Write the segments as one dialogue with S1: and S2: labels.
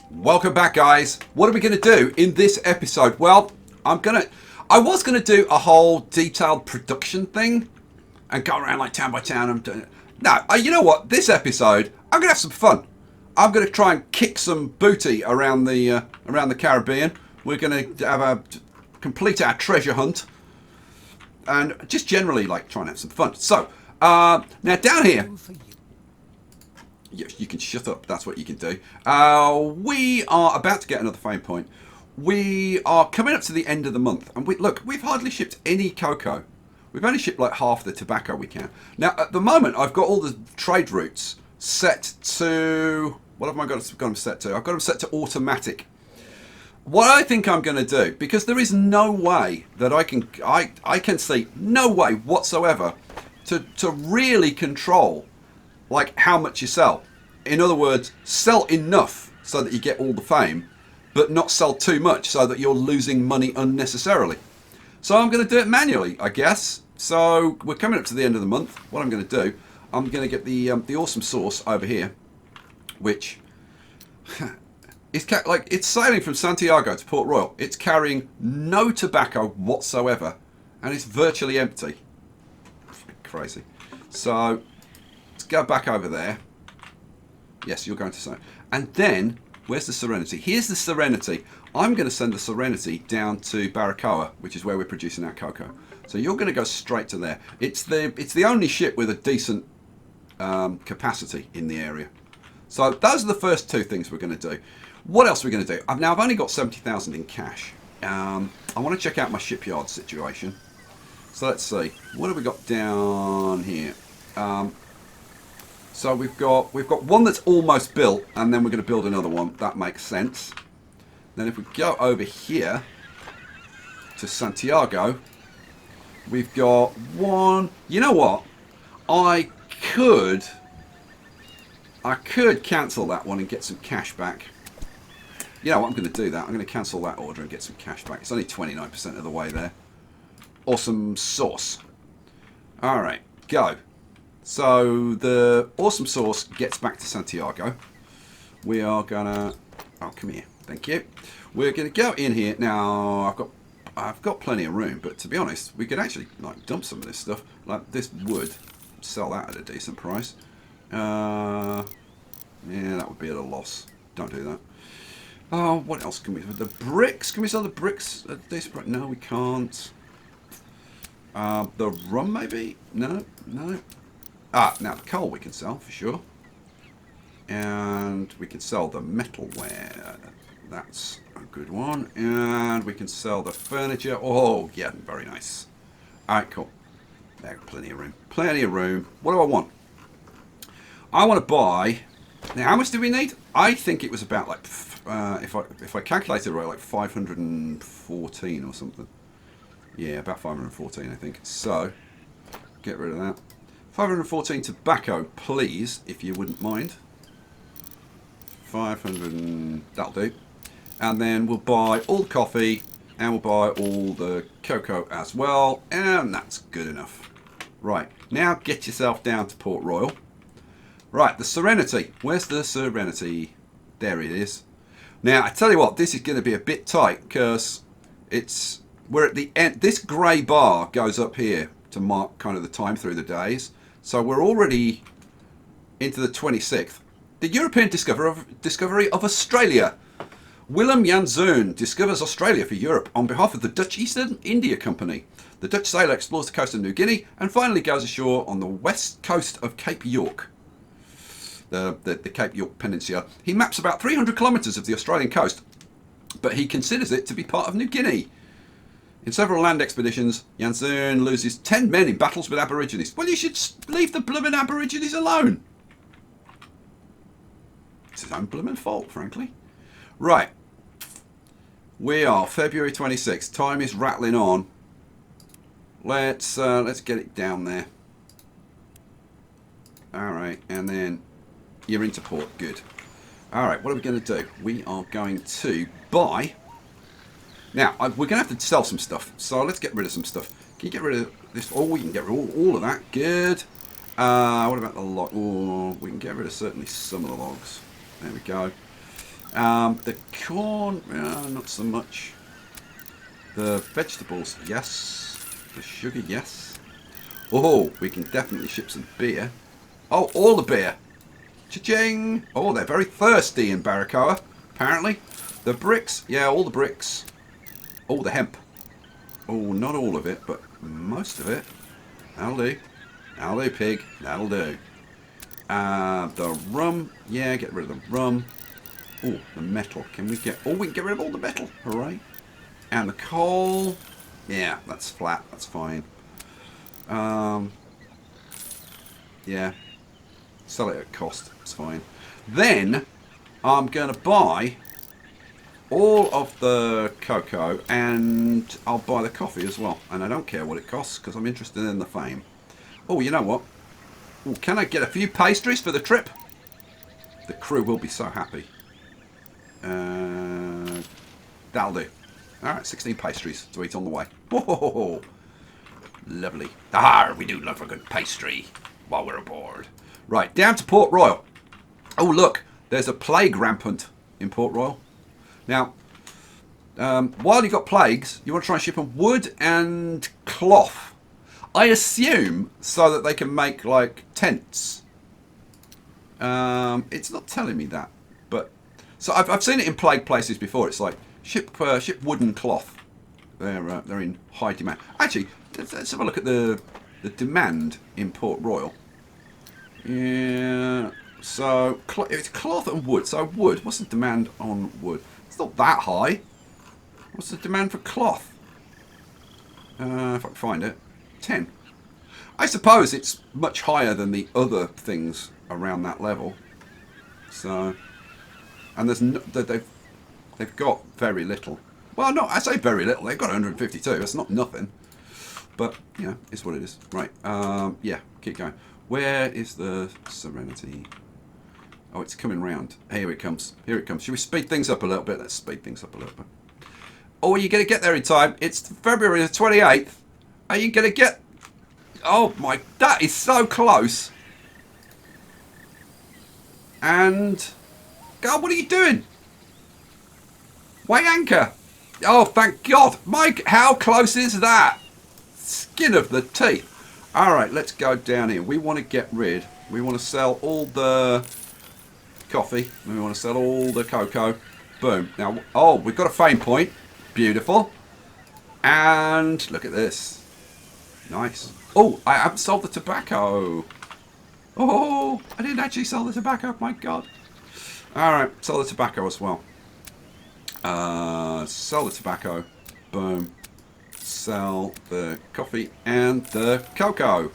S1: Welcome back, guys. What are we going to do in this episode? Well, I was going to do a whole detailed production thing and go around like town by town. I'm doing it. No, you know what? This episode, I'm going to have some fun. I'm going to try and kick some booty around the Caribbean. We're going to complete our treasure hunt and just generally like try and have some fun. So now down here. You can shut up. That's what you can do. We are about to get another fame point. We are coming up to the end of the month, and we've hardly shipped any cocoa. We've only shipped like half the tobacco we can. Now, at the moment, I've got all the trade routes set to... What have I got them set to? I've got them set to automatic. What I think I'm going to do, because there is no way that I can see no way whatsoever to really control like how much you sell. In other words, sell enough so that you get all the fame, but not sell too much so that you're losing money unnecessarily. So I'm going to do it manually, I guess. So we're coming up to the end of the month. What I'm going to do, I'm going to get the awesome sauce over here, which is it's sailing from Santiago to Port Royale. It's carrying no tobacco whatsoever, and it's virtually empty. Crazy. So let's go back over there. Yes, you're going to say. And then, where's the Serenity? Here's the Serenity. I'm going to send the Serenity down to Baracoa, which is where we're producing our cocoa. So you're going to go straight to there. It's the only ship with a decent capacity in the area. So those are the first two things we're going to do. What else are we going to do? I've only got 70,000 in cash. I want to check out my shipyard situation. So let's see. What have we got down here? So we've got one that's almost built, and then we're going to build another one. That makes sense. Then if we go over here to Santiago, we've got one. You know what? I could cancel that one and get some cash back. You know what? I'm going to do that. I'm going to cancel that order and get some cash back. It's only 29% of the way there. Awesome sauce. All right, go. So the awesome sauce gets back to Santiago. We are gonna... Oh, come here. Thank you. We're gonna go in here now. I've got plenty of room, but to be honest, we could actually like dump some of this stuff. Like this wood, sell that at a decent price. Yeah, that would be at a loss. Don't do that. Oh, what else can we do? The bricks. Can we sell the bricks at a decent price? No, we can't. The rum maybe? No. Now the coal we can sell for sure. And we can sell the metalware. That's a good one. And we can sell the furniture. Oh, yeah, very nice. Alright, cool. There's plenty of room. Plenty of room. What do I want? I want to buy... Now, how much do we need? I think it was about like... if I calculated it right, like 514 or something. Yeah, about 514, I think. So, get rid of that. 514 tobacco, please, if you wouldn't mind. 500, that'll do. And then we'll buy all the coffee, and we'll buy all the cocoa as well, and that's good enough. Right, now get yourself down to Port Royale. Right, the Serenity. Where's the Serenity? There it is. Now, I tell you what, this is going to be a bit tight, because we're at the end. This grey bar goes up here to mark kind of the time through the days. So we're already into the 26th. The European discovery of Australia. Willem Janszoon discovers Australia for Europe on behalf of the Dutch East India Company. The Dutch sailor explores the coast of New Guinea and finally goes ashore on the west coast of Cape York. The Cape York Peninsula. He maps about 300 kilometres of the Australian coast, but he considers it to be part of New Guinea. In several land expeditions, Janszoon loses 10 men in battles with Aborigines. Well, you should leave the blooming Aborigines alone. It's his own blooming fault, frankly. Right. We are February 26th. Time is rattling on. Let's get it down there. All right, and then you're into port. Good. All right, what are we going to do? We are going to buy... Now, we're going to have to sell some stuff, so let's get rid of some stuff. Can you get rid of this? Oh, we can get rid of all of that. Good. What about the log? Oh, we can get rid of certainly some of the logs. There we go. The corn, not so much. The vegetables, yes. The sugar, yes. Oh, we can definitely ship some beer. Oh, all the beer. Cha-ching! Oh, they're very thirsty in Baracoa, apparently. The bricks, yeah, all the bricks. Oh, the hemp. Oh, not all of it, but most of it. That'll do. That'll do, pig. That'll do. The rum, yeah, get rid of the rum. Oh, the metal. Can we get... Oh, we can get rid of all the metal. Hooray. And the coal. Yeah, that's flat. That's fine. Yeah. Sell it at cost. It's fine. Then, I'm going to buy all of the cocoa and I'll buy the coffee as well. And I don't care what it costs because I'm interested in the fame. Oh, you know what? Ooh, can I get a few pastries for the trip? The crew will be so happy. That'll do. Alright, 16 pastries to eat on the way. Whoa, lovely. Ah, we do love a good pastry while we're aboard. Right, down to Port Royale. Oh, look, there's a plague rampant in Port Royale. Now, while you've got plagues, you want to try and ship them wood and cloth. I assume so that they can make, like, tents. It's not telling me that, but... So I've seen it in plague places before. It's like, ship wood and cloth. They're in high demand. Actually, let's have a look at the demand in Port Royale. Yeah, so it's cloth and wood. So wood, what's the demand on wood? It's not that high. What's the demand for cloth? If I can find it. 10. I suppose it's much higher than the other things around that level. So, and there's no, they've got very little. Well, no, I say very little. They've got 152. That's not nothing. But you know, it's what it is. Right. Yeah. Keep going. Where is the Serenity? Oh, it's coming round. Here it comes. Here it comes. Should we speed things up a little bit? Let's speed things up a little bit. Oh, are you going to get there in time? It's February the 28th. Are you going to get... Oh, my... That is so close. And... God, what are you doing? Weigh anchor. Oh, thank God. Mike, how close is that? Skin of the teeth. All right, let's go down here. We want to get rid... We want to sell all the coffee. We want to sell all the cocoa. Boom. Now, oh, we've got a fame point. Beautiful. And look at this. Nice. Oh, I haven't sold the tobacco. Oh, I didn't actually sell the tobacco. My God. All right, sell the tobacco as well. Sell the tobacco. Boom. Sell the coffee and the cocoa.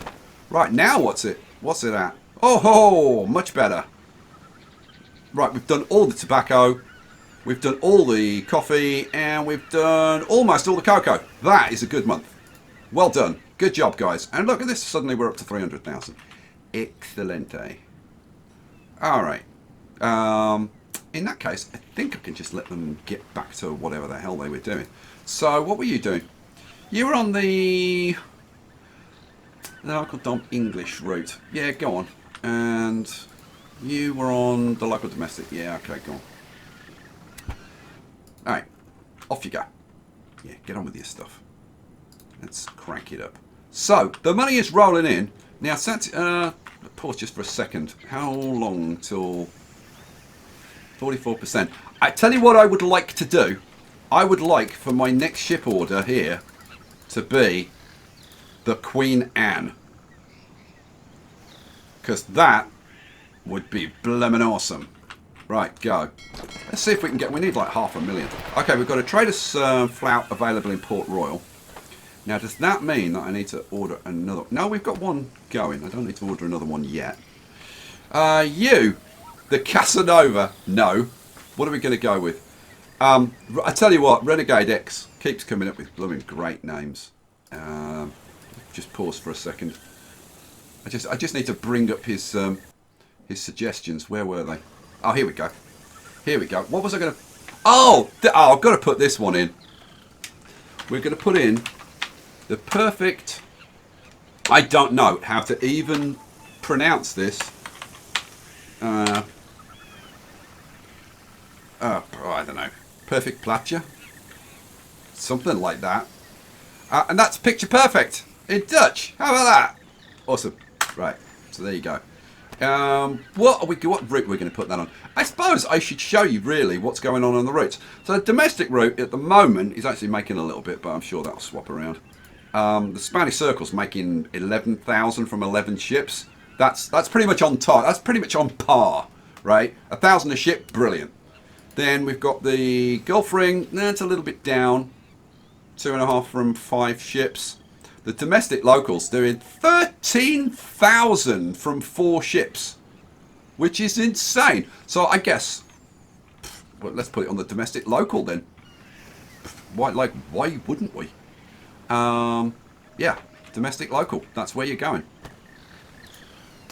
S1: Right, now what's it? What's it at? Oh, much better. Right, we've done all the tobacco. We've done all the coffee. And we've done almost all the cocoa. That is a good month. Well done. Good job, guys. And look at this. Suddenly we're up to 300,000. Excelente. All right. In that case, I think I can just let them get back to whatever the hell they were doing. So, what were you doing? You were on the local dump English route. Yeah, go on. And you were on the local domestic. Yeah, okay, go on. Alright, off you go. Yeah, get on with your stuff. Let's crank it up. So, the money is rolling in. Now, pause just for a second. How long till 44%? I tell you what I would like to do. I would like for my next ship order here to be the Queen Anne. Because that would be blimmin' awesome. Right, go. Let's see if we can get... We need like 500,000. Okay, we've got a trader's flout available in Port Royale. Now, does that mean that I need to order another... No, we've got one going. I don't need to order another one yet. You, the Casanova. No. What are we going to go with? I tell you what, Renegade X keeps coming up with blooming great names. Just pause for a second. I just need to bring up his suggestions. Where were they? Oh, here we go. Here we go. What was I going to... Oh, I've got to put this one in. We're going to put in the perfect... I don't know how to even pronounce this. Oh, don't know, perfect plaatje, something like that. And that's picture perfect in Dutch. How about that? Awesome. Right. So there you go. What route we're going to put that on? I suppose I should show you really what's going on the routes. So the domestic route at the moment is actually making a little bit, but I'm sure that'll swap around. The Spanish Circle's making 11,000 from 11 ships. That's pretty much on top. That's pretty much on par, right? 1,000 a ship, brilliant. Then we've got the Gulf Ring. That's a little bit down. 2.5 from 5 ships. The domestic locals doing 13,000 from 4 ships, which is insane. So I guess, well, let's put it on the domestic local then. Why wouldn't we? Yeah, domestic local. That's where you're going.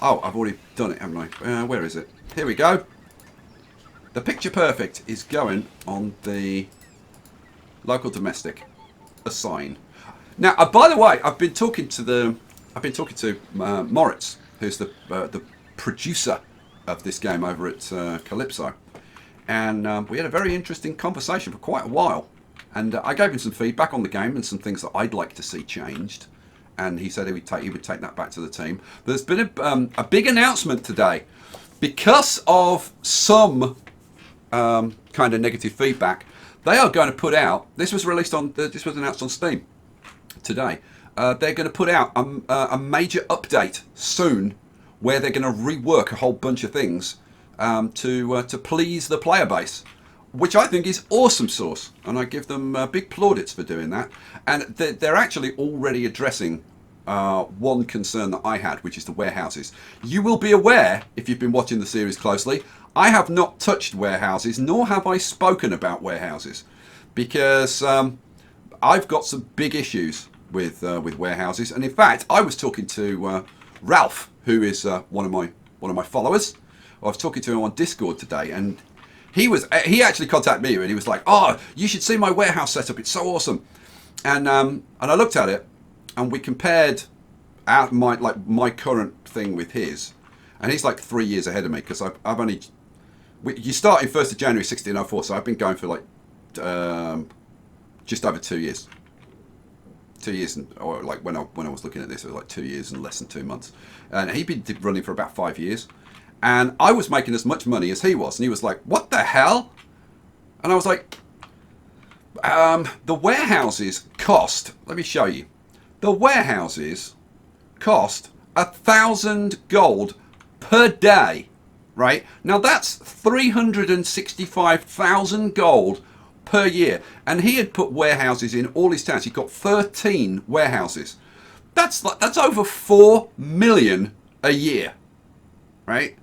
S1: Oh, I've already done it, haven't I? Where is it? Here we go. The picture perfect is going on the local domestic. Assign. Now, by the way, I've been talking to Moritz, who's the producer of this game over at Calypso, and we had a very interesting conversation for quite a while. And I gave him some feedback on the game and some things that I'd like to see changed. And he said he would take that back to the team. But there's been a big announcement today because of some kind of negative feedback. They are going to put out. This was announced on Steam today. They're going to put out a major update soon, where they're going to rework a whole bunch of things to please the player base, which I think is awesome sauce, and I give them big plaudits for doing that. And they're actually already addressing one concern that I had, which is the warehouses. You will be aware, if you've been watching the series closely, I have not touched warehouses, nor have I spoken about warehouses, because I've got some big issues with warehouses. And in fact, I was talking to Ralph, who is one of my followers. I was talking to him on Discord today, and he actually contacted me, and he was like, "Oh, you should see my warehouse setup. It's so awesome." And I looked at it, and we compared my current thing with his, and he's like 3 years ahead of me, because you start in 1st of January 1604, so I've been going for like just over 2 years. 2 years, or like when I was looking at this, it was like 2 years and less than 2 months, and he'd been running for about 5 years. And I was making as much money as he was. And he was like, "What the hell?" And I was like, the warehouses cost, let me show you. The warehouses cost 1,000 gold per day, right? Now that's 365,000 gold per year. And he had put warehouses in all his towns. He got 13 warehouses. That's over 4 million a year, right?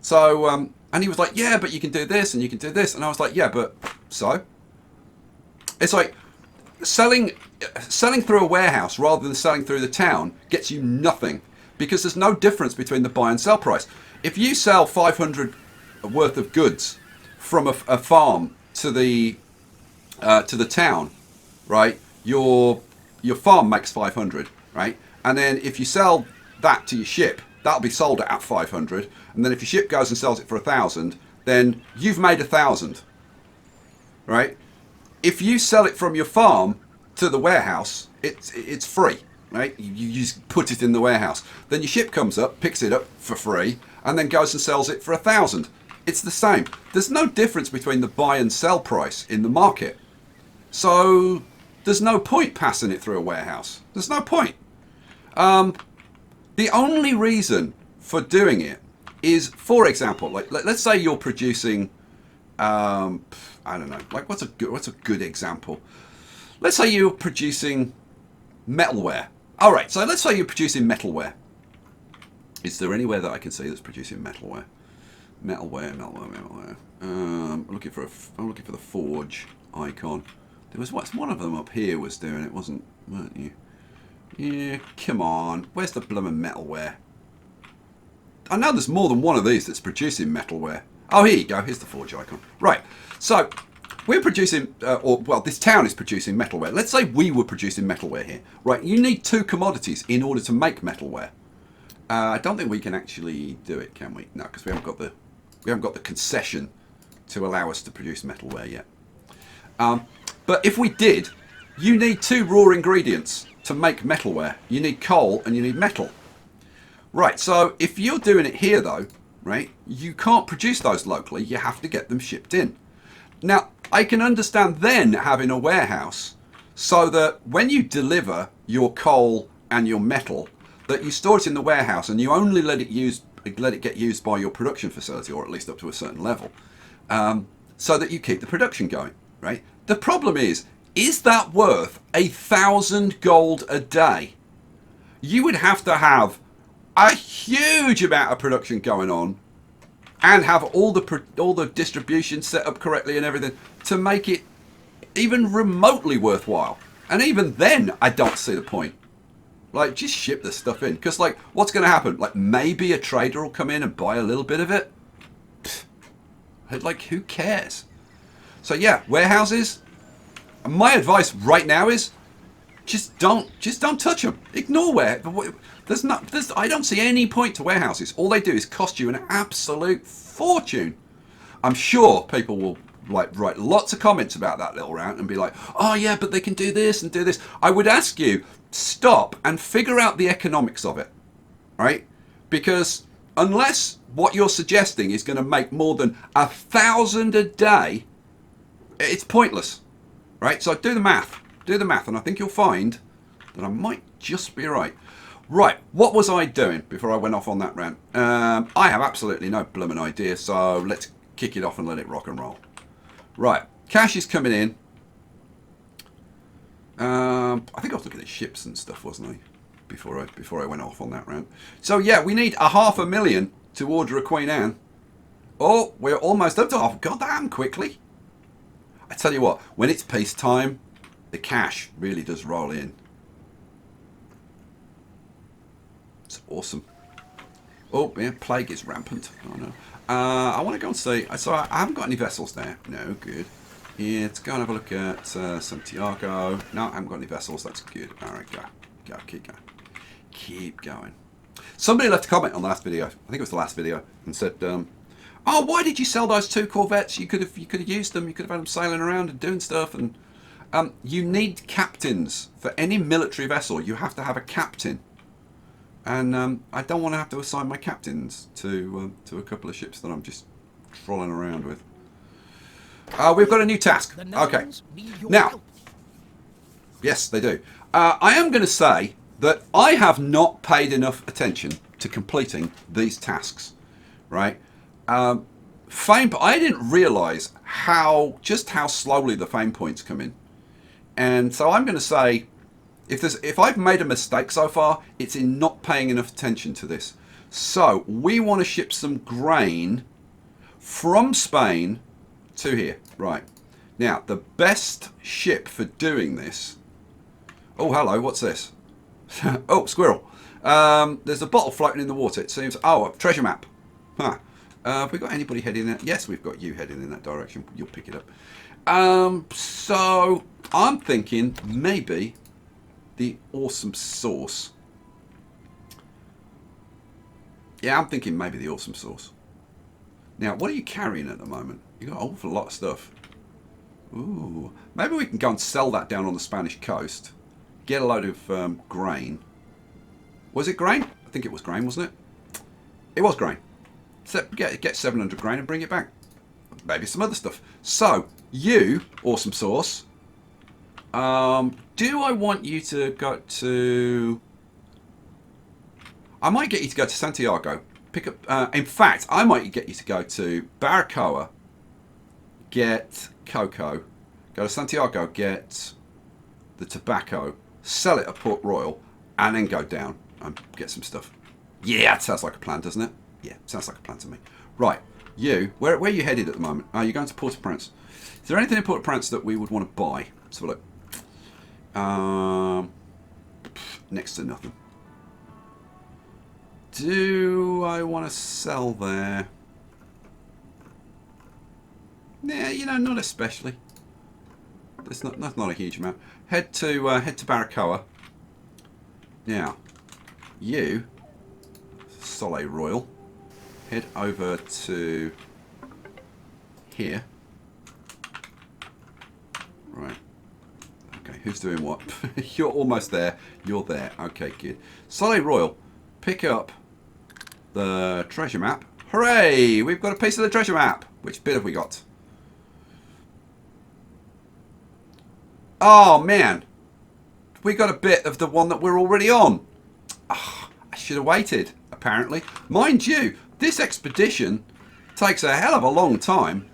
S1: So, and he was like, "Yeah, but you can do this and you can do this." And I was like, "Yeah, but so?" It's like selling through a warehouse rather than selling through the town gets you nothing, because there's no difference between the buy and sell price. If you sell 500 worth of goods from a farm to the town, right? Your farm makes 500, right? And then if you sell that to your ship, that'll be sold at 500, and then if your ship goes and sells it for 1,000, then you've made 1,000, right? If you sell it from your farm to the warehouse, it's free, right? You just put it in the warehouse. Then your ship comes up, picks it up for free, and then goes and sells it for 1,000. It's the same. There's no difference between the buy and sell price in the market. So there's no point passing it through a warehouse. There's no point. The only reason for doing it is, for example, like let's say you're producing, I don't know, like what's a good example? Let's say you're producing metalware. All right, so let's say you're producing metalware. Is there anywhere that I can see that's producing metalware? Metalware. I'm looking for the forge icon. There was one of them up here was doing it, weren't you? Yeah, come on. Where's the blooming metalware? I know there's more than one of these that's producing metalware. Oh, here you go. Here's the forge icon. Right. So we're producing, this town is producing metalware. Let's say we were producing metalware here. Right. You need 2 commodities in order to make metalware. I don't think we can actually do it, can we? No, because we haven't got the concession to allow us to produce metalware yet. But if we did, you need 2 raw ingredients to make metalware. You need coal and you need metal. Right, so if you're doing it here though, right, you can't produce those locally. You have to get them shipped in. Now, I can understand then having a warehouse so that when you deliver your coal and your metal, that you store it in the warehouse and you only let it get used by your production facility, or at least up to a certain level, so that you keep the production going, right? The problem is that worth 1,000 gold a day? You would have to have a huge amount of production going on and have all the distribution set up correctly and everything to make it even remotely worthwhile. And even then, I don't see the point. Like, just ship the stuff in. Because, like, what's going to happen? Like, maybe a trader will come in and buy a little bit of it. Pfft. Like, who cares? So, yeah, warehouses. My advice right now is just don't touch them. Ignore I don't see any point to warehouses. All they do is cost you an absolute fortune. I'm sure people will like write lots of comments about that little rant and be like, oh yeah, but they can do this and do this. I would ask you, stop and figure out the economics of it, right? Because unless what you're suggesting is going to make more than 1,000 a day, it's pointless, right? So do the math, and I think you'll find that I might just be right. Right, what was I doing before I went off on that rant? I have absolutely no blooming idea, so let's kick it off and let it rock and roll. Right, cash is coming in. I think I was looking at ships and stuff, wasn't I? Before I went off on that rant. So yeah, we need 500,000 to order a Queen Anne. Oh, we're almost up to half. God damn quickly. I tell you what, when it's peacetime, the cash really does roll in. It's awesome. Oh, yeah, plague is rampant. Oh, no. I want to go and see. So I haven't got any vessels there. No, good. Yeah, let's go and have a look at Santiago. No, I haven't got any vessels. That's good. All right, go. Keep going. Keep going. Somebody left a comment on the last video. I think it was the last video, and said, "Oh, why did you sell those 2 corvettes? You could have used them. You could have had them sailing around and doing stuff." And you need captains for any military vessel. You have to have a captain. And I don't want to have to assign my captains to a couple of ships that I'm just trolling around with. We've got a new task. Okay. Now, yes, they do. I am going to say that I have not paid enough attention to completing these tasks, right? Fame, I didn't realise just how slowly the fame points come in, and so I'm going to say, if I've made a mistake so far, it's in not paying enough attention to this. So we want to ship some grain from Spain to here. Right. Now, the best ship for doing this... Oh, hello, what's this? Oh, squirrel. There's a bottle floating in the water, it seems. Oh, a treasure map. Huh. Have we got anybody heading in that? Yes, we've got you heading in that direction. You'll pick it up. So I'm thinking maybe... the awesome sauce. Yeah, I'm thinking maybe the awesome sauce. Now, what are you carrying at the moment? You've got an awful lot of stuff. Ooh. Maybe we can go and sell that down on the Spanish coast. Get a load of grain. Was it grain? I think it was grain, wasn't it? It was grain. So get 700 grain and bring it back. Maybe some other stuff. So, you, awesome sauce... do I want you to go to... I might get you to go to Santiago. Pick up... in fact, I might get you to go to Baracoa, get cocoa, go to Santiago, get the tobacco, sell it at Port Royale, and then go down and get some stuff. Yeah, that sounds like a plan, doesn't it? Yeah, sounds like a plan to me. Right, you, where are you headed at the moment? You're going to Port-au-Prince. Is there anything in Port-au-Prince that we would want to buy? Let's have a look. Next to nothing. Do I want to sell there? Yeah, you know, not especially. That's not a huge amount. Head to Baracoa. Now, you, Soleil Royal, head over to here. Right. Okay, who's doing what? You're almost there. You're there. Okay, good. Soleil Royal, pick up the treasure map. Hooray! We've got a piece of the treasure map. Which bit have we got? Oh, man. We got a bit of the one that we're already on. Oh, I should have waited, apparently. Mind you, this expedition takes a hell of a long time.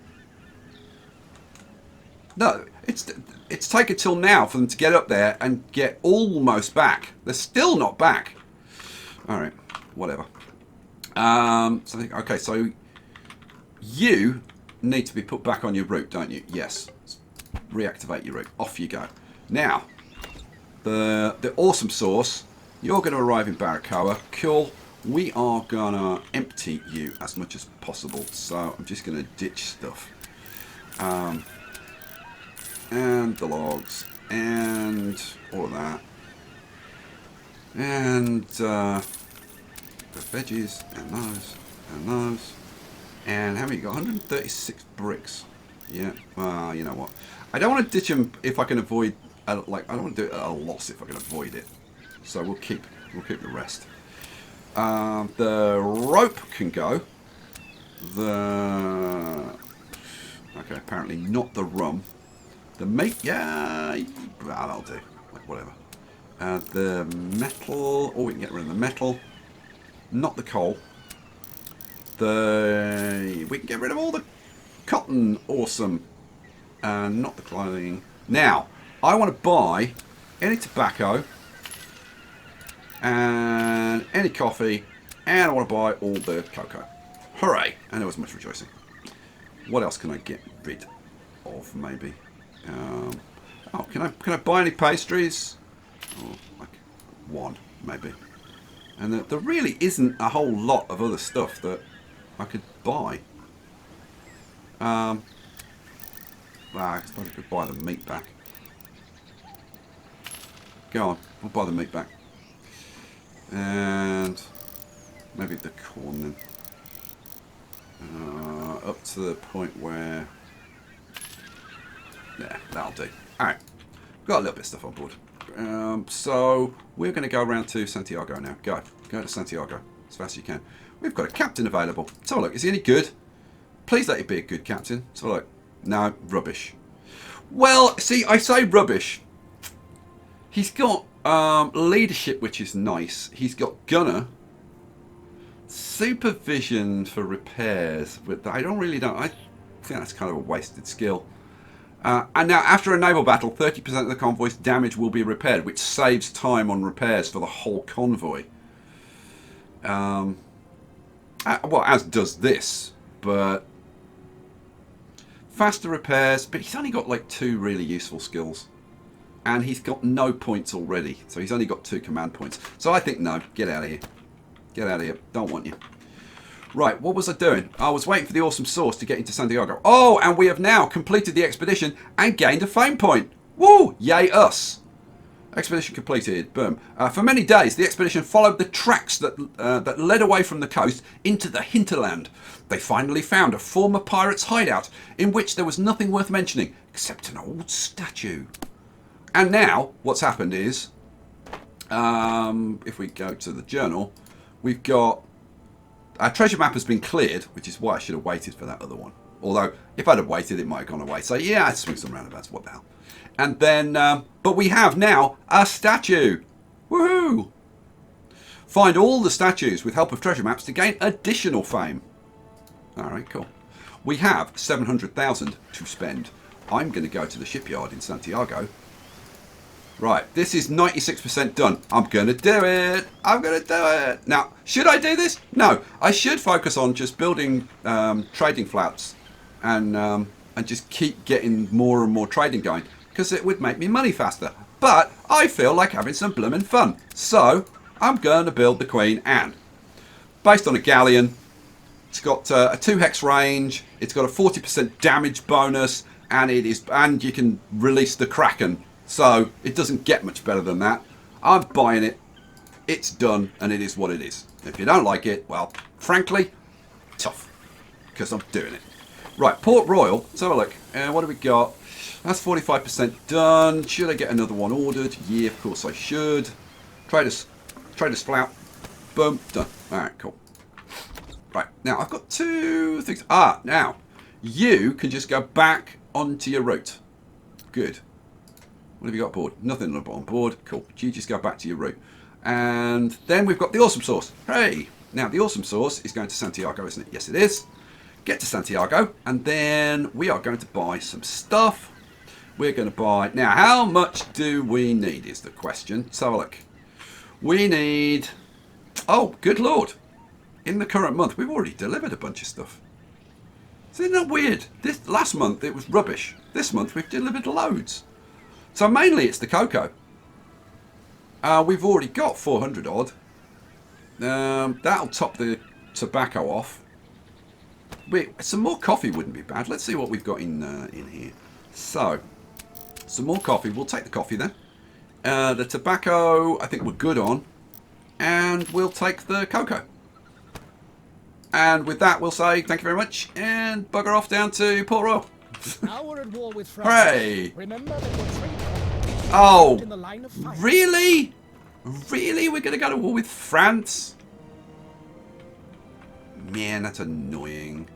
S1: No, it's taken till now for them to get up there and get almost back. They're still not back. All right, whatever. Okay, so you need to be put back on your route, don't you? Yes. Reactivate your route. Off you go. Now, the awesome source, you're going to arrive in Barracoa. Cool. We are going to empty you as much as possible. So I'm just going to ditch stuff. And the logs. And all of that. And the veggies. And those. And those. And how many you got? 136 bricks. Yeah. Well, you know what? I don't want to ditch them if I can avoid... I don't want to do it at a loss if I can avoid it. So we'll keep the rest. The rope can go. Okay, apparently not the rum. The meat, yeah, well, that'll do. Like whatever. The metal. Oh, we can get rid of the metal. Not the coal. We can get rid of all the cotton. Awesome. Not the clothing. Now, I want to buy any tobacco and any coffee, and I want to buy all the cocoa. Hooray! And there was much rejoicing. What else can I get rid of, maybe? Oh, can I buy any pastries? Oh, like one, maybe. And there really isn't a whole lot of other stuff that I could buy. Well, I suppose I could buy the meat back. Go on, I'll buy the meat back. And maybe the corn then. Up to the point where... Yeah, that'll do. Alright, got a little bit of stuff on board. So, we're going to go around to Santiago now. Go to Santiago as fast as you can. We've got a captain available. Let's have a look. Is he any good? Please let him be a good captain. Let's have a look. No, rubbish. Well, see, I say rubbish. He's got leadership, which is nice. He's got gunner. Supervision for repairs. But I think that's kind of a wasted skill. And now, after a naval battle, 30% of the convoy's damage will be repaired, which saves time on repairs for the whole convoy. Well, as does this, but faster repairs. But he's only got like 2 really useful skills, and he's got no points already. So he's only got 2 command points. So I think no, get out of here. Get out of here. Don't want you. Right, what was I doing? I was waiting for the awesome source to get into Santiago. Oh, and we have now completed the expedition and gained a fame point. Woo! Yay us. Expedition completed. Boom. For many days, the expedition followed the tracks that led away from the coast into the hinterland. They finally found a former pirate's hideout in which there was nothing worth mentioning except an old statue. And now, what's happened is, if we go to the journal, we've got... Our treasure map has been cleared, which is why I should have waited for that other one. Although, if I'd have waited, it might have gone away. So, yeah, I'd swing some roundabouts. What the hell? And then, but we have now a statue. Woohoo! Find all the statues with help of treasure maps to gain additional fame. Alright, cool. We have 700,000 to spend. I'm going to go to the shipyard in Santiago. Right, this is 96% done. I'm going to do it. I'm going to do it. Now, should I do this? No. I should focus on just building trading flats and just keep getting more and more trading going, because it would make me money faster. But I feel like having some blooming fun. So, I'm going to build the Queen Anne. Based on a galleon. It's got a 2 hex range. It's got a 40% damage bonus. And you can release the Kraken. So, it doesn't get much better than that. I'm buying it. It's done, and it is what it is. If you don't like it, well, frankly, tough. Because I'm doing it. Right, Port Royale. Let's have a look. What do we got? That's 45% done. Should I get another one ordered? Yeah, of course I should. Traders flout. Boom, done. Alright, cool. Right, now I've got two things. Now, you can just go back onto your route. Good. What have you got aboard? Nothing on board. Cool. You just go back to your route. And then we've got the awesome sauce. Hey! Now, the awesome sauce is going to Santiago, isn't it? Yes, it is. Get to Santiago, and then we are going to buy some stuff. We're going to buy... Now, how much do we need is the question. Let's have a look. We need... Oh, good lord. In the current month, we've already delivered a bunch of stuff. Isn't that weird? This last month, it was rubbish. This month, we've delivered loads. So, mainly, it's the cocoa. We've already got 400 odd. That'll top the tobacco off. Wait, some more coffee wouldn't be bad. Let's see what we've got in here. So, some more coffee. We'll take the coffee then. The tobacco, I think we're good on. And we'll take the cocoa. And with that, we'll say thank you very much and bugger off down to Port Royale.
S2: Now we're at war with France.
S1: Hooray!
S2: Remember that your trade
S1: Oh,
S2: in the line of fire.
S1: really? Really? We're going to go to war with France? Man, that's annoying.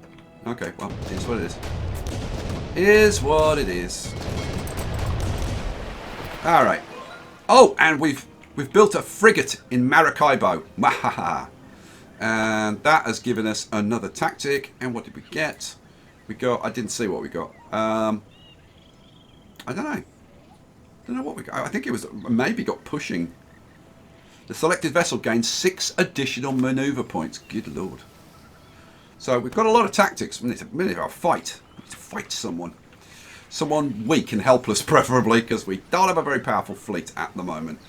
S1: Okay, well, it is what it is. It is what it is. All right. Oh, and we've built a frigate in Maracaibo. Mahaha. And that has given us another tactic. And what did we get? We got... I didn't see what we got. I don't know. I don't know what we got. I think it was... Maybe got pushing. The selected vessel gains 6 additional maneuver points. Good lord. So we've got a lot of tactics. We need to fight. We need to fight someone. Someone weak and helpless, preferably, because we don't have a very powerful fleet at the moment.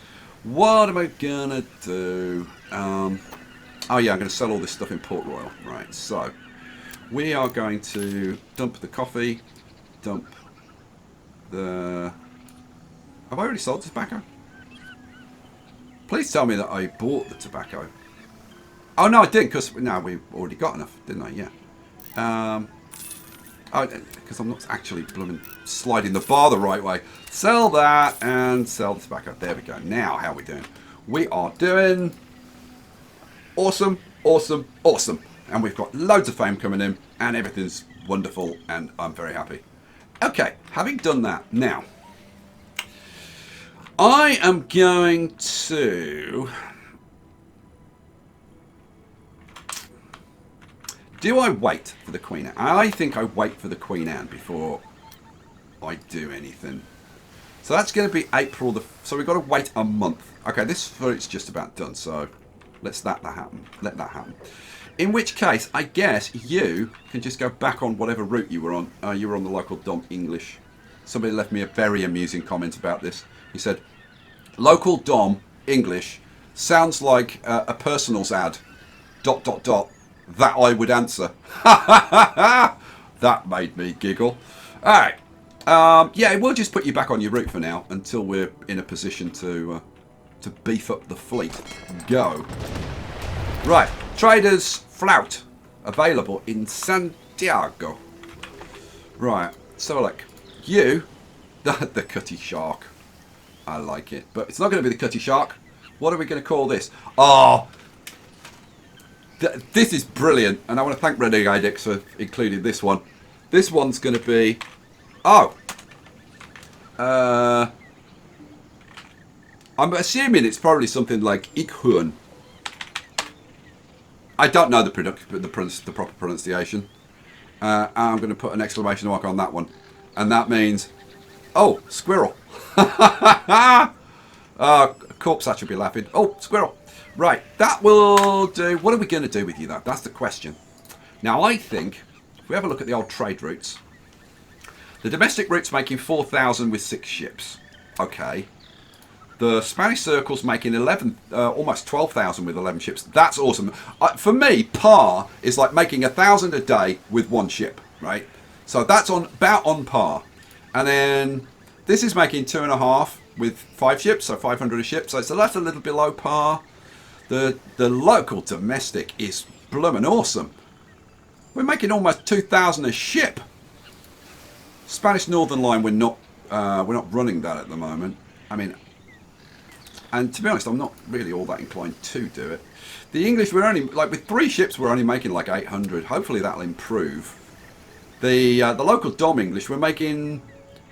S1: What am I going to do? Oh yeah, I'm going to sell all this stuff in Port Royale. Right, so we are going to dump the coffee, dump the... Have I already sold the tobacco? Please tell me that I bought the tobacco. Oh no, I didn't, because no, we've already got enough, didn't I? Yeah. Because I'm not actually blooming sliding the bar the right way. Sell that and sell the tobacco. There we go. Now, how are we doing? We are doing awesome, awesome, awesome. And we've got loads of fame coming in, and everything's wonderful, and I'm very happy. Okay, having done that, now I am going to... Do I wait for the Queen Anne? I think I wait for the Queen Anne before I do anything. So that's going to be April the... So we've got to wait a month. Okay, this fruit's just about done, so let's let that happen. Let that happen. In which case, I guess you can just go back on whatever route you were on. You were on the local Dom English. Somebody left me a very amusing comment about this. He said, local Dom English sounds like a personals ad. ... That I would answer. That made me giggle. Alright. Yeah, we'll just put you back on your route for now until we're in a position to beef up the fleet. Go. Right. Traders Flout. Available in Santiago. Right. So look. You. The Cutty Shark. I like it. But it's not going to be the Cutty Shark. What are we going to call this? Oh, this is brilliant, and I want to thank Renegade X for including this one. This one's going to be... Oh! I'm assuming it's probably something like Ikhun. I don't know the proper pronunciation. I'm going to put an exclamation mark on that one. And that means... Oh, squirrel. Corpse should be laughing. Oh, squirrel. Right, that will do. What are we going to do with you, though? That's the question. Now, I think, if we have a look at the old trade routes, the domestic route's making 4,000 with 6 ships. Okay. The Spanish Circle's making almost 12,000 with 11 ships. That's awesome. For me, par is like making 1,000 a day with 1 ship, right? So that's about on par. And then this is making 2.5 with 5 ships, so 500 a ship. So that's a little below par. The local domestic is bloomin' awesome. We're making almost 2,000 a ship. Spanish Northern Line, we're not running that at the moment. I mean, and to be honest, I'm not really all that inclined to do it. The English, we're only, like with 3 ships, we're only making like 800. Hopefully that'll improve. The local Dom English, we're making,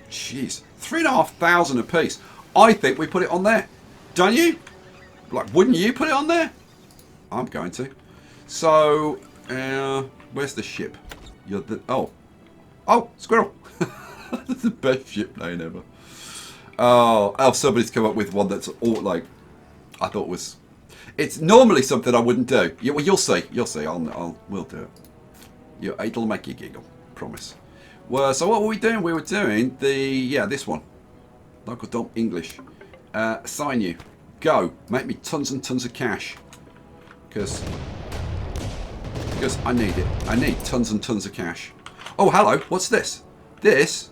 S1: jeez, 3,500 apiece. I think we put it on there. Don't you? Like, wouldn't you put it on there? I'm going to. So, where's the ship? You're the, oh, squirrel. That's the best ship name ever. Oh, somebody's come up with one that's all like, I thought was. It's normally something I wouldn't do. Well, you'll see. You'll see. We'll do it. It'll make you giggle. Promise. Well, so what were we doing? We were doing this one. Local Dom English. Assign you. Go. Make me tons and tons of cash. Because I need it. I need tons and tons of cash. Oh, hello. What's this? This?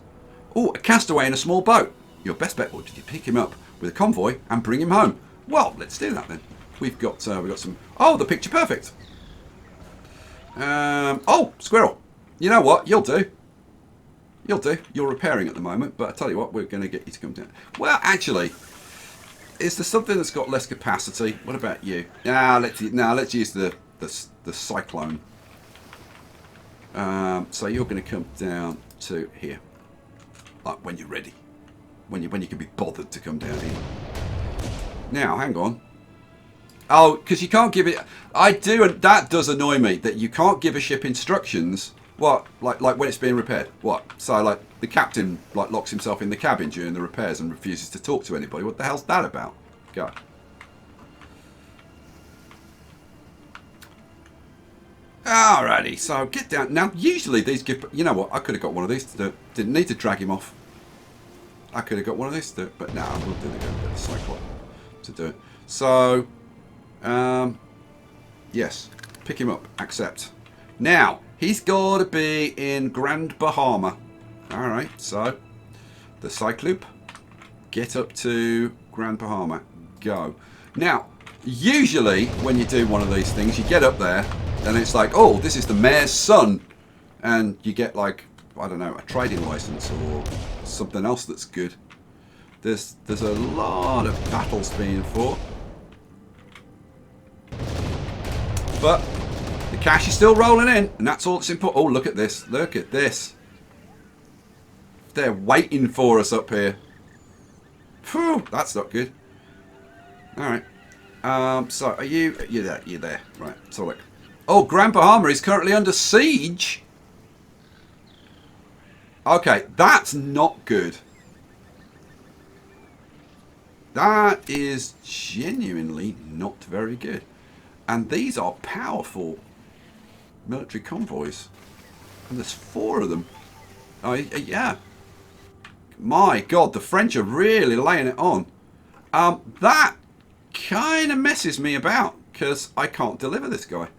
S1: Oh, a castaway in a small boat. Your best bet would be to pick him up with a convoy and bring him home. Well, let's do that then. We've got some. Oh, the picture perfect. Oh, squirrel. You know what? You'll do. You'll do. You're repairing at the moment, but I tell you what, we're going to get you to come down. Well, actually, is there something that's got less capacity? What about you? Let's use the cyclone. So you're going to come down to here, like when you're ready, when you can be bothered to come down here. Now, hang on. Oh, because you can't give it. I do, and that does annoy me that you can't give a ship instructions. What, like when it's being repaired? What? So like the captain like locks himself in the cabin during the repairs and refuses to talk to anybody. What the hell's that about? Go. Alrighty, so get down. Now, usually these give. You know what? I could have got one of these to do it. Didn't need to drag him off. I could have got one of these to do it, but no, we'll do the cyclone to do it. So, yes, pick him up. Accept. Now, he's got to be in Grand Bahama. Alright, so the Cyclope, get up to Grand Bahama. Go. Now, usually when you do one of these things, you get up there, and it's like, oh, this is the mayor's son. And you get like, I don't know, a trading license or something else that's good. There's a lot of battles being fought. But the cash is still rolling in, and that's all that's important. Oh, look at this. Look at this. They're waiting for us up here. Phew, that's not good. Alright. So, are you... You're there. You're there. Right, so look. Oh, Grand Bahama is currently under siege. Okay, that's not good. That is genuinely not very good. And these are powerful military convoys. And there's 4 of them. Oh, yeah. My God, the French are really laying it on. That kind of messes me about, because I can't deliver this guy.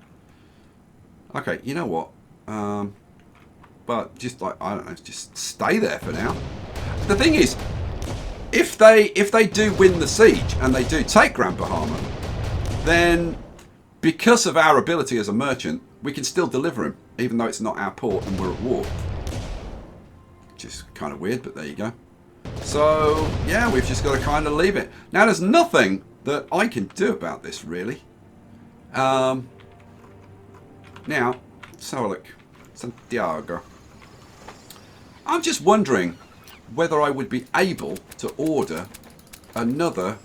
S1: Okay, you know what? But just like, I don't know, just stay there for now. The thing is, if they do win the siege and they do take Grand Bahama, then because of our ability as a merchant, we can still deliver him, even though it's not our port and we're at war. Which is kind of weird, but there you go. So, yeah, we've just got to kind of leave it. Now, there's nothing that I can do about this, really. Now, let's have a look. Santiago. I'm just wondering whether I would be able to order another.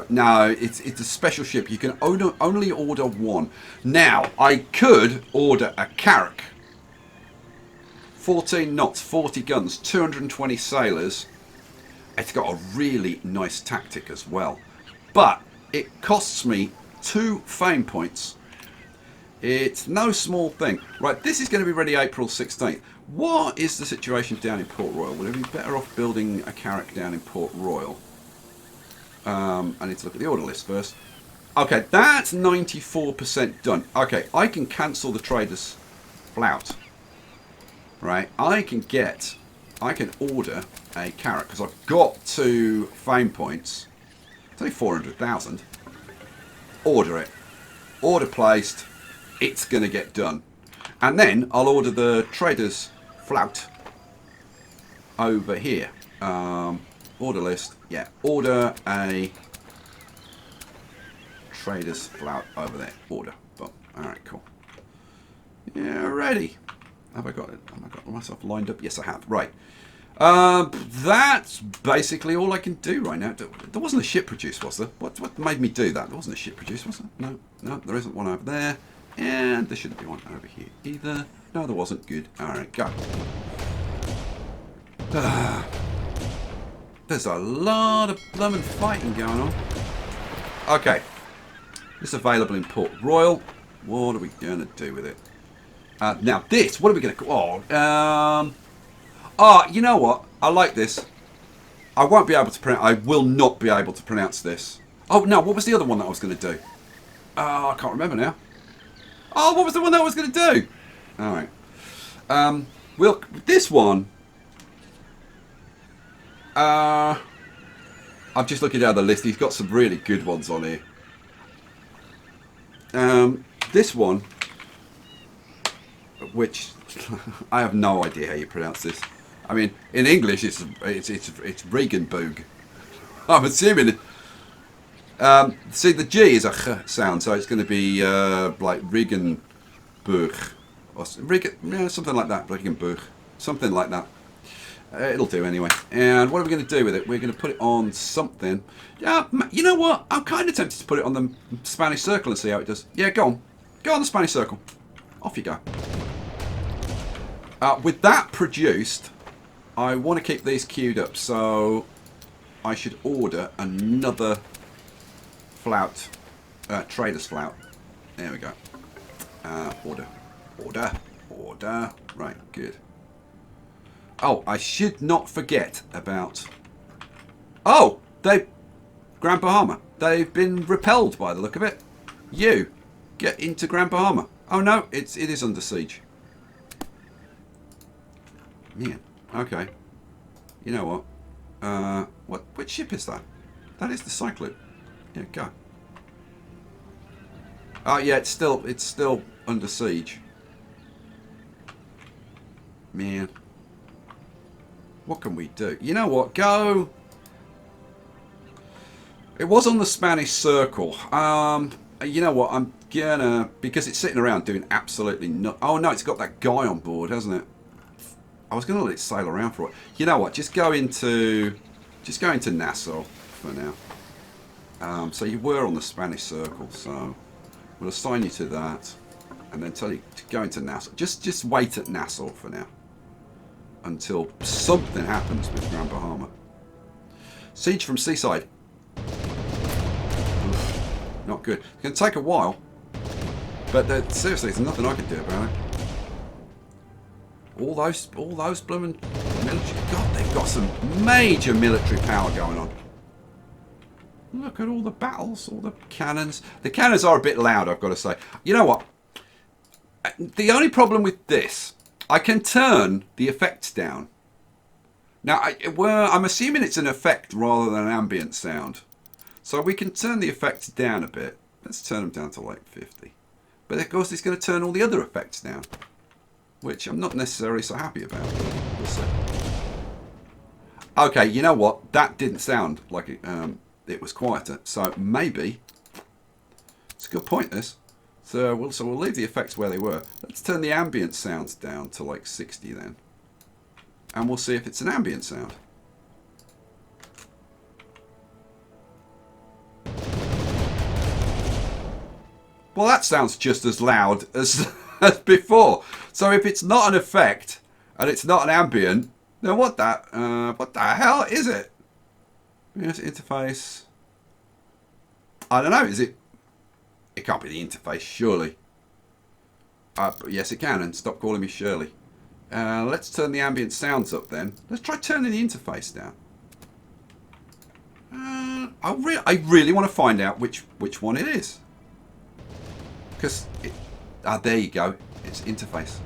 S1: No, it's a special ship. You can only order one. Now, I could order a Carrack. 14 knots, 40 guns, 220 sailors. It's got a really nice tactic as well. But it costs me 2 fame points. It's no small thing. Right, this is going to be ready April 16th. What is the situation down in Port Royale? Would it be better off building a Carrack down in Port Royale? I need to look at the order list first. Okay, that's 94% done. Okay, I can cancel the trader's flout. Right, I can order a Carrack because I've got 2 fame points. It's only 400,000. Order it. Order placed. It's going to get done. And then I'll order the trader's flout over here. Order list. Yeah, order a trader's flout over there. Order. Boom. Alright, cool. Yeah, ready. Have I got it? Have I got myself lined up? Yes, I have. Right. That's basically all I can do right now. There wasn't a ship produced, was there? What made me do that? There wasn't a ship produced, was there? No, there isn't one over there. And there shouldn't be one over here either. No, there wasn't. Good. Alright, go. There's a lot of blooming fighting going on. Okay. This is available in Port Royale. What are we going to do with it? Now this, what are we going to call? You know what? I like this. I won't be able to pronounce. I will not be able to pronounce this. Oh no! What was the other one that I was going to do? Oh, I can't remember now. Oh, what was the one that I was going to do? All right. Well, this one. I'm just looking down the list. He's got some really good ones on here. This one, which I have no idea how you pronounce this. I mean, in English, it's Regenboog. I'm assuming. See, the G is a ch sound, so it's going to be like Regenboog, or something like that. Regenboog, something like that. It'll do anyway. And what are we going to do with it? We're going to put it on something. Yeah, you know what? I'm kind of tempted to put it on the Spanish Circle and see how it does. Yeah, go on. Go on the Spanish Circle. Off you go. With that produced, I want to keep these queued up, so I should order another flout, trader's flout. There we go. Order. Right, good. Oh, I should not forget about... Oh, Grand Bahama. They've been repelled by the look of it. You, get into Grand Bahama. Oh no, it is under siege. Yeah, okay. You know what? Which ship is that? That is the Cyclope. Yeah, go. Oh yeah, it's still under siege. Man. What can we do? You know what? Go. It was on the Spanish Circle. You know what? I'm gonna, because it's sitting around doing absolutely no. Oh no, it's got that guy on board, hasn't it? I was gonna let it sail around for it. You know what? Just go into Nassau for now. So you were on the Spanish Circle, so we'll assign you to that, and then tell you to go into Nassau. Just wait at Nassau for now, until something happens with Grand Bahama. Siege from seaside. Oof, not good. It's going to take a while, but seriously, there's nothing I can do about it. All those blooming military. God, they've got some major military power going on. Look at all the battles, all the cannons. The cannons are a bit loud, I've got to say. You know what? The only problem with this, I can turn the effects down. Now, I'm assuming it's an effect rather than an ambient sound. So we can turn the effects down a bit. Let's turn them down to like 50. But of course, it's going to turn all the other effects down, which I'm not necessarily so happy about. We'll see. Okay, you know what? That didn't sound like it was quieter. So maybe it's a good point. This. So we'll leave the effects where they were. Let's turn the ambient sounds down to like 60 then. And we'll see if it's an ambient sound. Well, that sounds just as loud as before. So if it's not an effect and it's not an ambient, then what the hell is it? Yes, interface. I don't know. Is it? It can't be the interface, surely. But yes, it can. And stop calling me Shirley. Let's turn the ambient sounds up then. Let's try turning the interface down. I really want to find out which one it is. Because there you go. It's interface.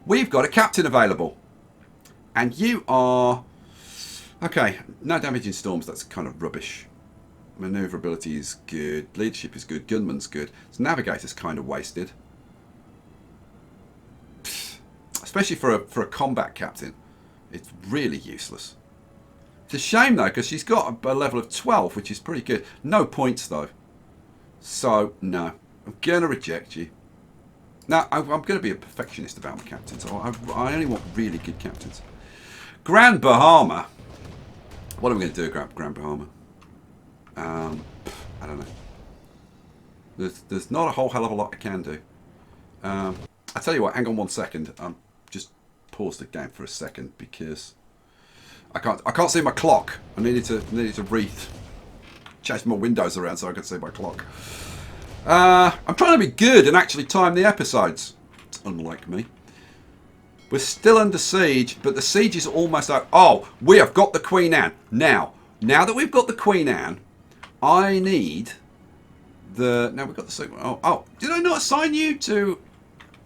S1: We've got a captain available. And you are... Okay, no damage in storms. That's kind of rubbish. Maneuverability is good. Leadership is good. Gunman's good. So navigator's kind of wasted. especially for a combat captain. It's really useless. It's a shame though, because she's got a level of 12, which is pretty good. No points though. So no, I'm gonna reject you. Now I'm gonna be a perfectionist about my captains. I only want really good captains. Grand Bahama. What am I going to do, Grand Bahama? I don't know. There's not a whole hell of a lot I can do. I tell you what, hang on 1 second. Just pause the game for a second because I can't see my clock. I needed to change my windows around so I could see my clock. I'm trying to be good and actually time the episodes. It's unlike me. We're still under siege, but the siege is almost over. Oh, we have got the Queen Anne. Now that we've got the Queen Anne, I need the... Now we've got the... Oh, did I not assign you to...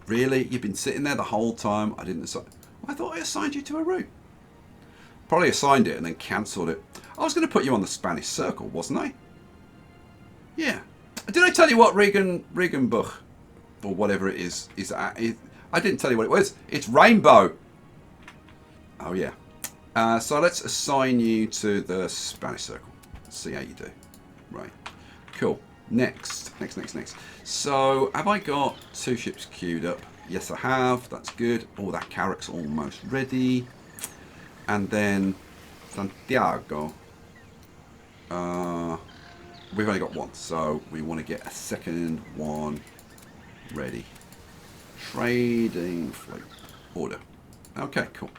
S1: Really? You've been sitting there the whole time? I didn't assign... I thought I assigned you to a route. Probably assigned it and then cancelled it. I was going to put you on the Spanish Circle, wasn't I? Yeah. Did I tell you what Regenbuch, or whatever it is I didn't tell you what it was. It's Rainbow. Oh, yeah. So let's assign you to the Spanish Circle. Let's see how you do. Right. Cool. Next. So, have I got 2 ships queued up? Yes, I have. That's good. Oh, that carrack's almost ready. And then Santiago. We've only got 1, so we want to get a second one ready. Trading fleet order. Okay, cool.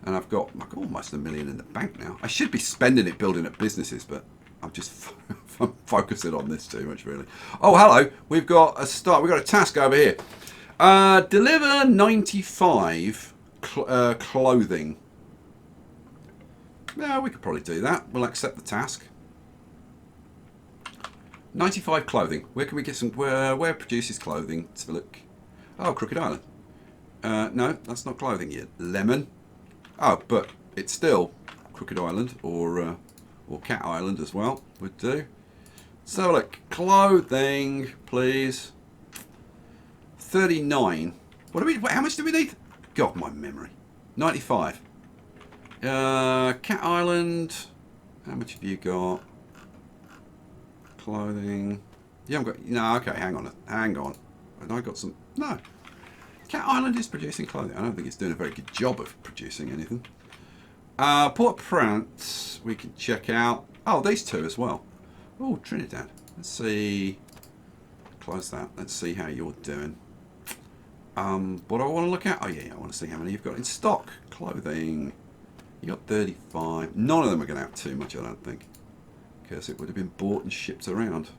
S1: And I've got like almost $1 million in the bank now. I should be spending it building up businesses, but I'm just focusing on this too much, really. Oh, hello. We've got a start. We've got a task over here. Deliver 95 clothing. Yeah, we could probably do that. We'll accept the task. 95 clothing. Where can we get some? Where produces clothing? Let's have a look. Oh, Crooked Island. No, that's not clothing yet. Lemon. Oh, but it's still Crooked Island or Cat Island as well. Would do. So look, clothing, please. 39. What do we? How much do we need? God, my memory. 95. Cat Island. How much have you got? Clothing. You haven't got. No, okay. Hang on. Have I got some? No. Cat Island is producing clothing. I don't think it's doing a very good job of producing anything. Port-au-Prince, we can check out. Oh, these 2 as well. Oh, Trinidad. Let's see. Close that. Let's see how you're doing. What do I want to look at? Oh, yeah, I want to see how many you've got in stock. Clothing. You got 35. None of them are going to have too much, I don't think. Because it would have been bought and shipped around.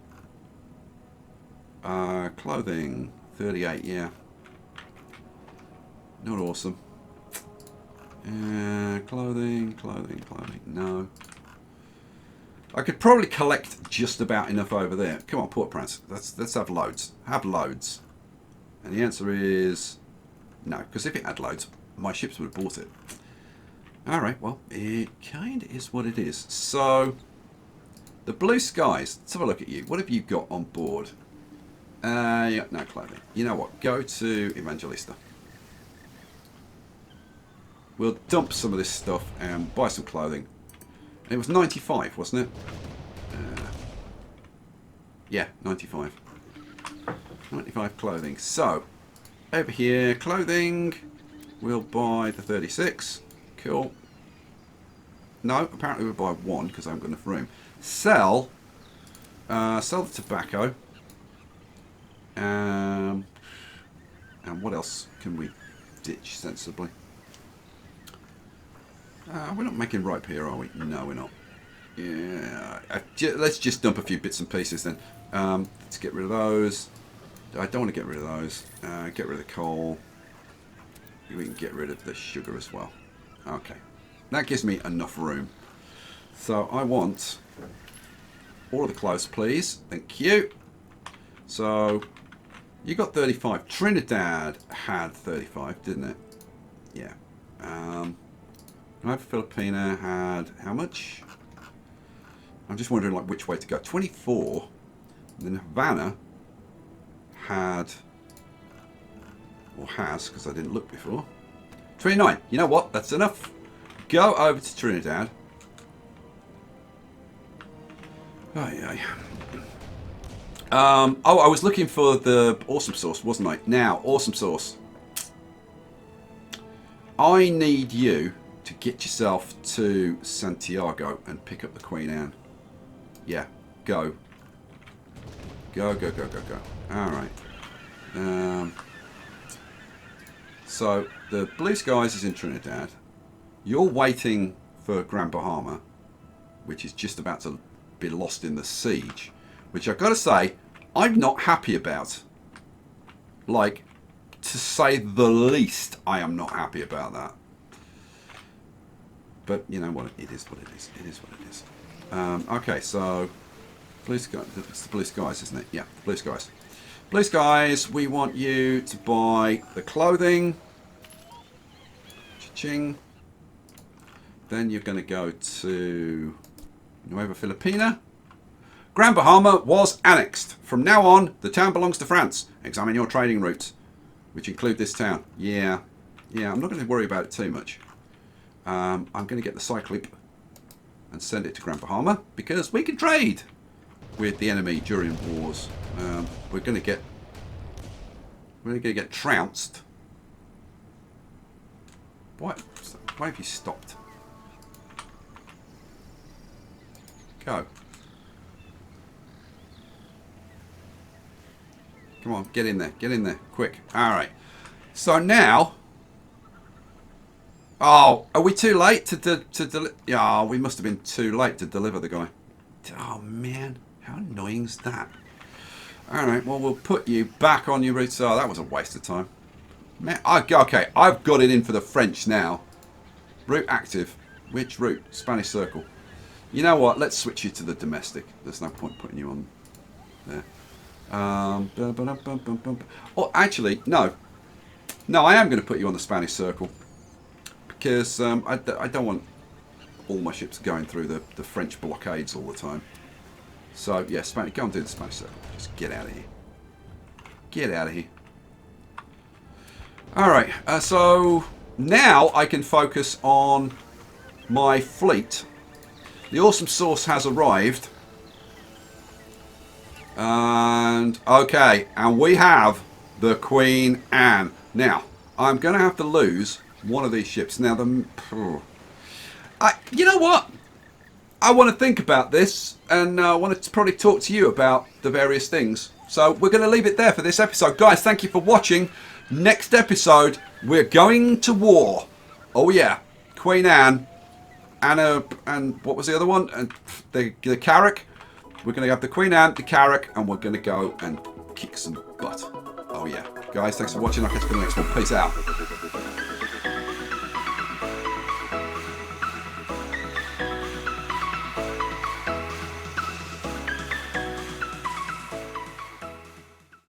S1: Clothing. 38, yeah. Not awesome. Clothing. No. I could probably collect just about enough over there. Come on, Port-au-Prince. Let's have loads. Have loads. And the answer is no, because if it had loads, my ships would have bought it. Alright, well, it kind of is what it is. So, the Blue Skies. Let's have a look at you. What have you got on board? Yeah, no clothing. You know what? Go to Evangelista. We'll dump some of this stuff and buy some clothing. And it was 95, wasn't it? Yeah, 95. 95 clothing. So, over here, clothing. We'll buy the 36. Cool. No, apparently we'll buy 1 because I haven't got enough room. Sell. Sell the tobacco. And what else can we ditch sensibly? We're not making ripe here, are we? No, we're not. Yeah. Let's just dump a few bits and pieces then. Let's get rid of those. I don't want to get rid of those. Get rid of the coal. We can get rid of the sugar as well. Okay. That gives me enough room. So I want all of the clothes, please. Thank you. So you got 35. Trinidad had 35, didn't it? Yeah. Filipina had how much? I'm just wondering like which way to go. 24. And then Havana had Or has, because I didn't look before. 29. You know what? That's enough. Go over to Trinidad. Oh, I was looking for the awesome sauce, wasn't I? Now, awesome sauce. I need you to get yourself to Santiago and pick up the Queen Anne. Yeah, go. Go, go, go, go, go. Alright. So, the Blue Skies is in Trinidad. You're waiting for Grand Bahama, which is just about to be lost in the siege, which I've got to say, I'm not happy about. Like, to say the least, I am not happy about that. But, you know what, it is what it is. It is what it is. Okay, so, Blue Skies, it's the Blue Skies, isn't it? Yeah, the Blue Skies. Blue Skies, we want you to buy the clothing. Cha-ching. Then you're going to go to Nueva Filipina. Grand Bahama was annexed. From now on, the town belongs to France. Examine your trading routes, which include this town. Yeah, I'm not going to worry about it too much. I'm going to get the Cyclope and send it to Grand Bahama because we can trade with the enemy during wars. We're going to get trounced. Why have you stopped? Go. Come on, get in there, quick. Alright. So now... Oh, are we too late to deliver? Yeah, we must have been too late to deliver the guy. Oh, man. How annoying is that? Alright, well, we'll put you back on your route. Oh, that was a waste of time. Man, okay, I've got it in for the French now. Route active. Which route? Spanish Circle. You know what? Let's switch you to the domestic. There's no point putting you on there. Oh, actually, no. No, I am going to put you on the Spanish Circle. Because I don't want all my ships going through the French blockades all the time. So, yeah, go and do the Spanish Circle. Just get out of here. Get out of here. Alright, so now I can focus on my fleet. The awesome sauce has arrived. And, okay, and we have the Queen Anne. Now, I'm going to have to lose one of these ships. Now, you know what? I want to think about this, and I want to probably talk to you about the various things. So, we're going to leave it there for this episode. Guys, thank you for watching. Next episode, we're going to war. Oh, yeah. Queen Anne. Anna, and what was the other one? And the Carrack. We're going to have the Queen Anne, the Carrack, and we're going to go and kick some butt. Oh, yeah. Guys, thanks for watching. I'll catch you for the next one. Peace out.